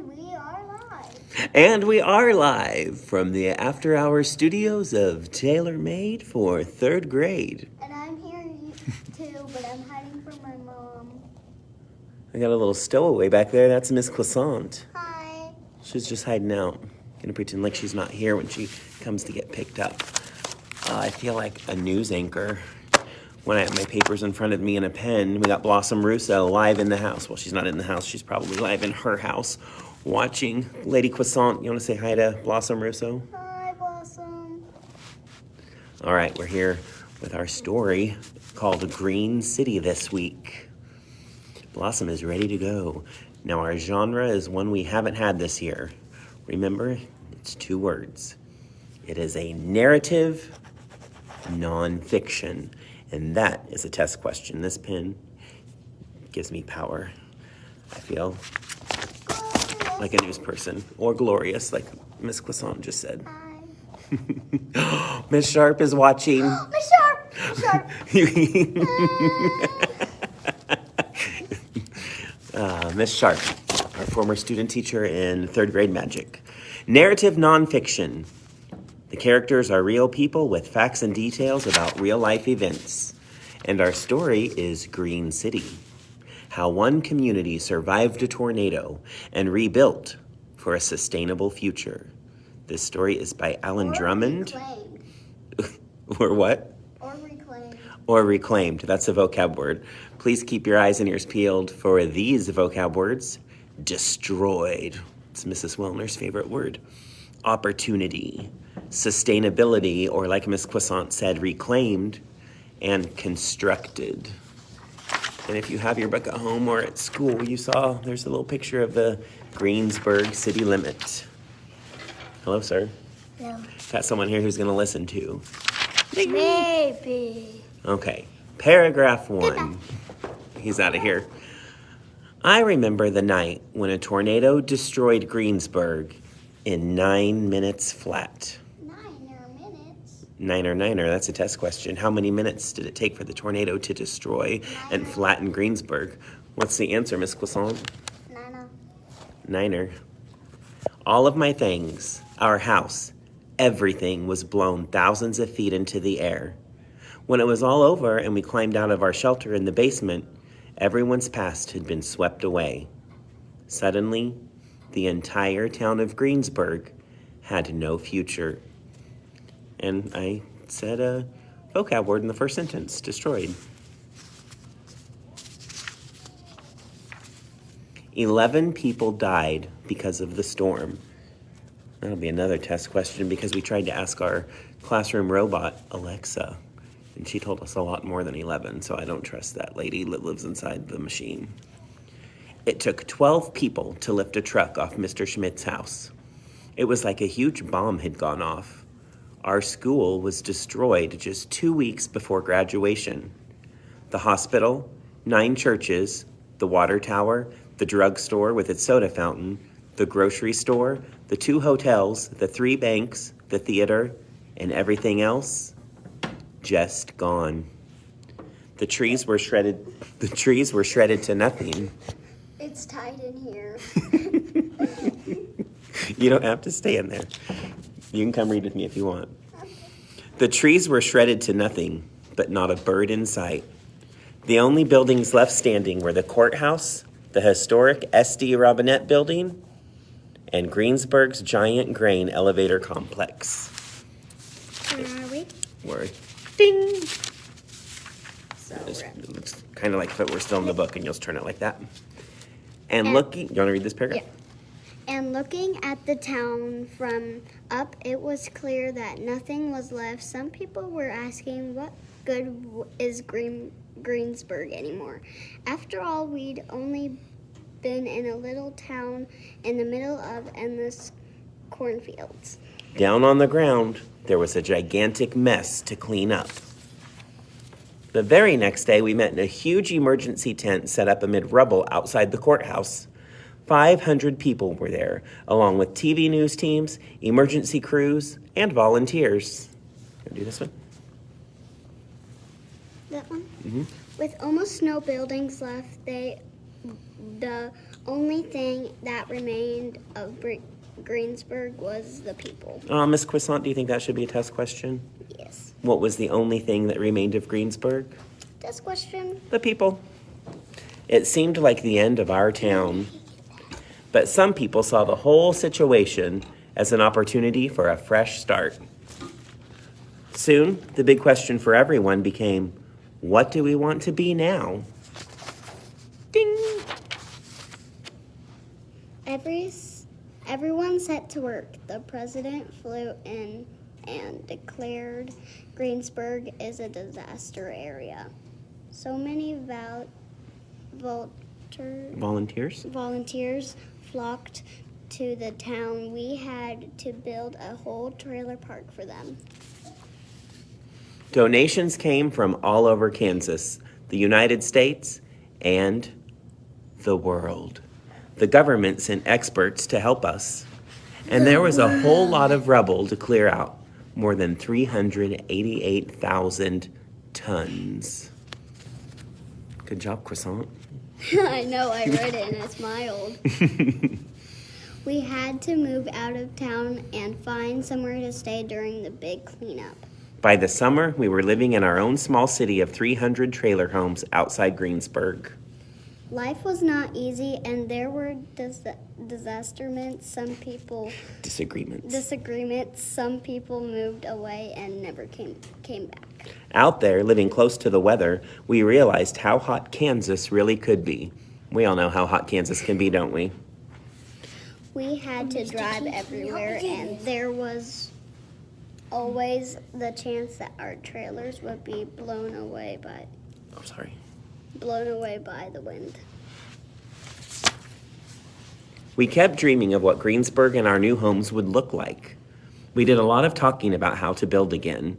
we are live. And we are live from the After Hours studios of Tailor Made for third grade. And I'm here too, but I'm hiding from my mom. I got a little stowaway back there. That's Miss Croissant. Hi. She's just hiding out. Gonna pretend like she's not here when she comes to get picked up. I feel like a news anchor when I have my papers in front of me and a pen. We got Blossom Russo live in the house. Well, she's not in the house. She's probably live in her house watching. Lady Croissant, you want to say hi to Blossom Russo? Hi, Blossom. All right, we're here with our story called Green City this week. Blossom is ready to go. Now, our genre is one we haven't had this year. Remember, it's 2 words. It is a narrative nonfiction. And that is a test question. This pen gives me power. I feel like a news person. Or glorious, like Miss Croissant just said. Hi. Miss Sharp is watching. Miss Sharp. Miss Sharp. Miss Sharp, our former student teacher in 3rd grade magic. Narrative nonfiction. The characters are real people with facts and details about real-life events. And our story is Green City. How one community survived a tornado and rebuilt for a sustainable future. This story is by Alan Drummond. Reclaimed. Or what? Or reclaimed. Or reclaimed. That's a vocab word. Please keep your eyes and ears peeled for these vocab words. Destroyed. It's Mrs. Wellner's favorite word. Opportunity. Sustainability, or like Miss Croissant said, reclaimed, and constructed. And if you have your book at home or at school, you saw there's a little picture of the GREENSBURG city limit. Hello, sir. No. Got someone here who's going to listen to. Maybe. Okay, paragraph 1. He's out of here. I remember the night when a tornado destroyed Greensburg in 9 minutes flat. 9 or 9er, that's a test question. How many minutes did it take for the tornado to destroy and flatten Greensburg? What's the answer, Miss Croissant? 9er. All of my things, our house, everything was blown thousands of feet into the air. When it was all over and we climbed out of our shelter in the basement, everyone's past had been swept away. Suddenly, the entire town of Greensburg had no future. And I said a vocab word in the first sentence, destroyed. 11 people died because of the storm. That'll be another test question because we tried to ask our classroom robot, Alexa, and she told us a lot more than 11, so I don't trust that lady that lives inside the machine. It took 12 people to lift a truck off Mr. Schmidt's house. It was like a huge bomb had gone off. Our school was destroyed just 2 weeks before graduation. The hospital, 9 churches, the water tower, the drugstore with its soda fountain, the grocery store, the 2 hotels, the 3 banks, the theater, and everything else, just gone. The trees were shredded to nothing. It's tied in here. You don't have to stay in there. You can come read with me if you want. The trees were shredded to nothing, but not a bird in sight. The only buildings left standing were the courthouse, the historic S.D. Robinette building, and Greensburg's giant grain elevator complex. Where are we? Word. Ding! So It looks kind of like if it were still in the book, and you'll just turn it like that. And looking, you want to read this paragraph? Yeah. And looking at the town from up, it was clear that nothing was left. Some people were asking, what good is Greensburg anymore? After all, we'd only been in a little town in the middle of endless cornfields. Down on the ground, there was a gigantic mess to clean up. The very next day, we met in a huge emergency tent set up amid rubble outside the courthouse. 500 people were there, along with TV news teams, emergency crews, and volunteers. Gonna do this one? That one? Mm-hmm. With almost no buildings left, they the only thing that remained of Greensburg was the people. Miss Croissant, do you think that should be a test question? Yes. What was the only thing that remained of Greensburg? Test question. The people. It seemed like the end of our town, but some people saw the whole situation as an opportunity for a fresh start. Soon, the big question for everyone became, what do we want to be now? Ding! Everyone set to work. The president flew in and declared Greensburg is a disaster area. So many volunteers flocked to the town. We had to build a whole trailer park for them. Donations came from all over Kansas, the United States, and the world. The government sent experts to help us. And there was a whole lot of rubble to clear out. More than 388,000 tons. Good job, Croissant. I know, I read it and I smiled. We had to move out of town and find somewhere to stay during the big cleanup. By the summer, we were living in our own small city of 300 trailer homes outside Greensburg. Life was not easy, and there were disagreements. Some people moved away and never came back. Out there, living close to the weather, we realized how hot Kansas really could be. We all know how hot Kansas can be, don't we? We had to drive everywhere, and there was always the chance that our trailers would be blown away by the wind. We kept dreaming of what Greensburg and our new homes would look like. We did a lot of talking about how to build again.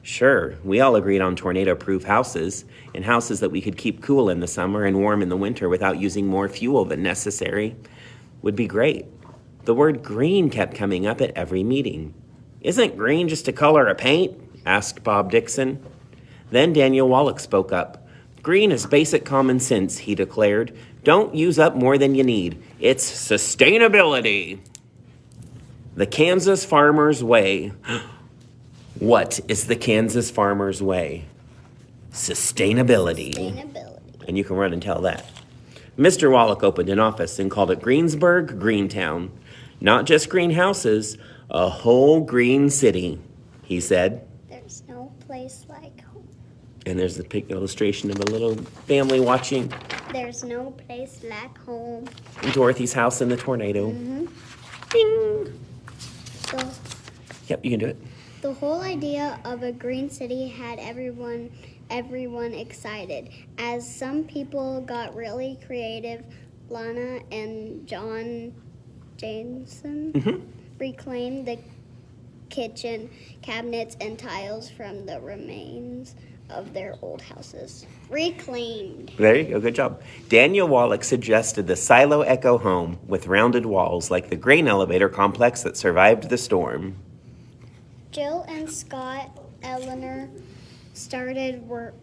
Sure, we all agreed on tornado-proof houses and houses that we could keep cool in the summer and warm in the winter without using more fuel than necessary. Would be great. The word green kept coming up at every meeting. Isn't green just a color of paint? Asked Bob Dixon. Then Daniel Wallach spoke up. Green is basic common sense, he declared. Don't use up more than you need. It's sustainability. The Kansas Farmer's Way. What is the Kansas Farmer's Way? Sustainability. And you can run and tell that. Mr. Wallach opened an office and called it Greensburg Greentown. Not just greenhouses, a whole green city, he said. There's no place like home. And there's the big illustration of a little family watching. There's no place like home. Dorothy's house in the tornado. Mm-hmm. Ding! Yep, you can do it. The whole idea of a green city had everyone excited. As some people got really creative, Lana and John Jameson reclaimed the kitchen cabinets and tiles from the remains of their old houses. Reclaimed. There you go. Good job. Daniel Wallach suggested the Silo Echo home with rounded walls like the grain elevator complex that survived the storm. Jill and Scott Eleanor started work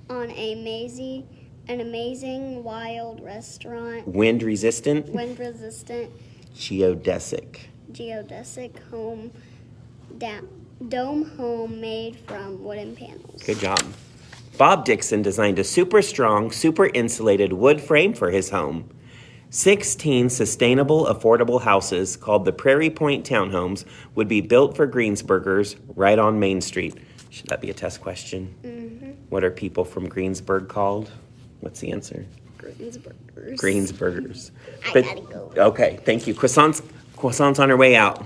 on an amazing wild restaurant. Wind resistant. Geodesic home. Dome home made from wooden panels. Good job. Bob Dixon designed a super strong, super insulated wood frame for his home. 16 sustainable, affordable houses called the Prairie Point Townhomes would be built for Greensburgers right on Main Street. Should that be a test question? Mm-hmm. What are people from Greensburg called? What's the answer? Greensburgers. I gotta go. Okay, thank you. Croissant's on her way out.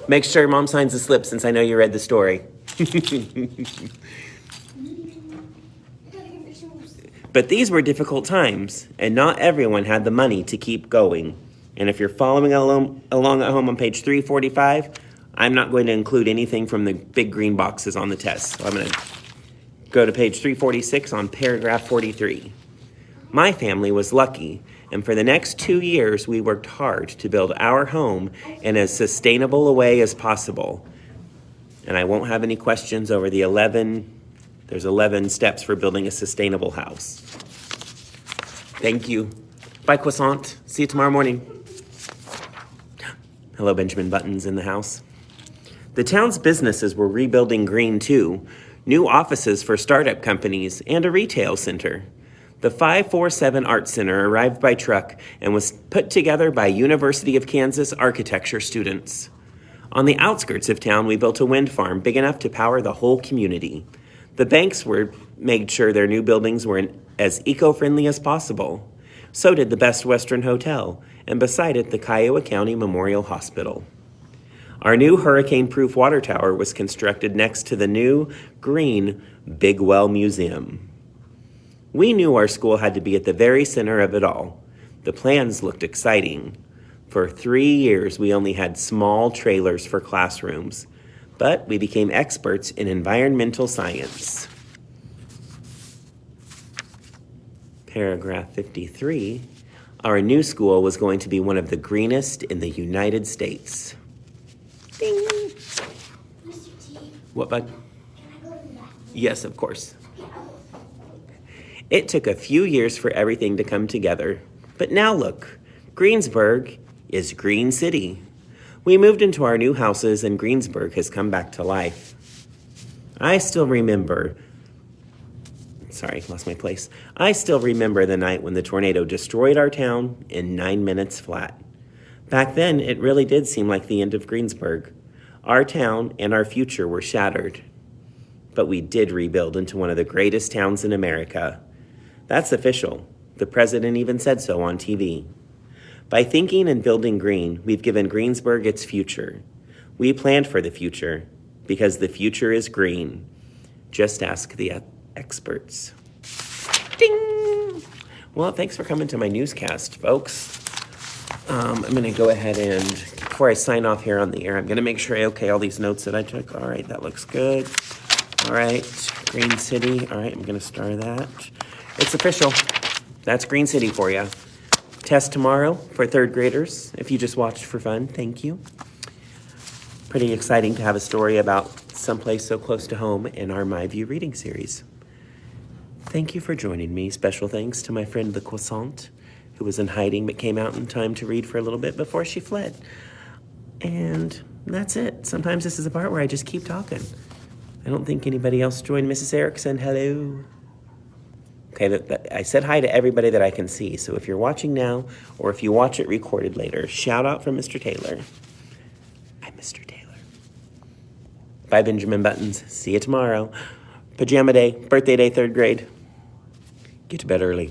Make sure Mom signs the slip since I know you read the story. But these were difficult times, and not everyone had the money to keep going. And if you're following along at home on page 345, I'm not going to include anything from the big green boxes on the test. So I'm going to go to page 346 on paragraph 43. My family was lucky, and for the next 2 years, we worked hard to build our home in as sustainable a way as possible. And I won't have any questions over there's 11 steps for building a sustainable house. Thank you. Bye, croissant. See you tomorrow morning. Hello, Benjamin Buttons in the house. The town's businesses were rebuilding green too. New offices for startup companies and a retail center. The 547 Art Center arrived by truck and was put together by University of Kansas architecture students. On the outskirts of town, we built a wind farm big enough to power the whole community. The banks made sure their new buildings were as eco-friendly as possible. So did the Best Western Hotel, and beside it, the Kiowa County Memorial Hospital. Our new hurricane-proof water tower was constructed next to the new, green Big Well Museum. We knew our school had to be at the very center of it all. The plans looked exciting. For 3 years, we only had small trailers for classrooms, but we became experts in environmental science. Paragraph 53, our new school was going to be one of the greenest in the United States. Ding! Mr. T, What, bud? can I go to the bathroom? Yes, of course. It took a few years for everything to come together, but now look, Greensburg is Green City. We moved into our new houses and Greensburg has come back to life. I still remember the night when the tornado destroyed our town in 9 minutes flat. Back then, it really did seem like the end of Greensburg. Our town and our future were shattered. But we did rebuild into one of the greatest towns in America. That's official. The president even said so on TV. By thinking and building green, we've given Greensburg its future. We planned for the future because the future is green. Just ask the experts. Ding! Well, thanks for coming to my newscast, folks. I'm going to go ahead and, before I sign off here on the air, I'm going to make sure I okay all these notes that I took. All right, that looks good. All right, Green City. All right, I'm going to star that. It's official. That's Green City for you. Test tomorrow for third graders. If you just watched for fun, thank you. Pretty exciting to have a story about someplace so close to home in our myView reading series. Thank you for joining me. Special thanks to my friend the croissant, who was in hiding but came out in time to read for a little bit before she fled. And that's it. Sometimes this is the part where I just keep talking. I don't think anybody else joined Mrs. Erickson. Hello. Okay, I said hi to everybody that I can see. So if you're watching now or if you watch it recorded later, shout out from Mr. Taylor. I'm Mr. Taylor. Bye, Benjamin Buttons. See you tomorrow. Pajama day, birthday day, third grade. Get to bed early.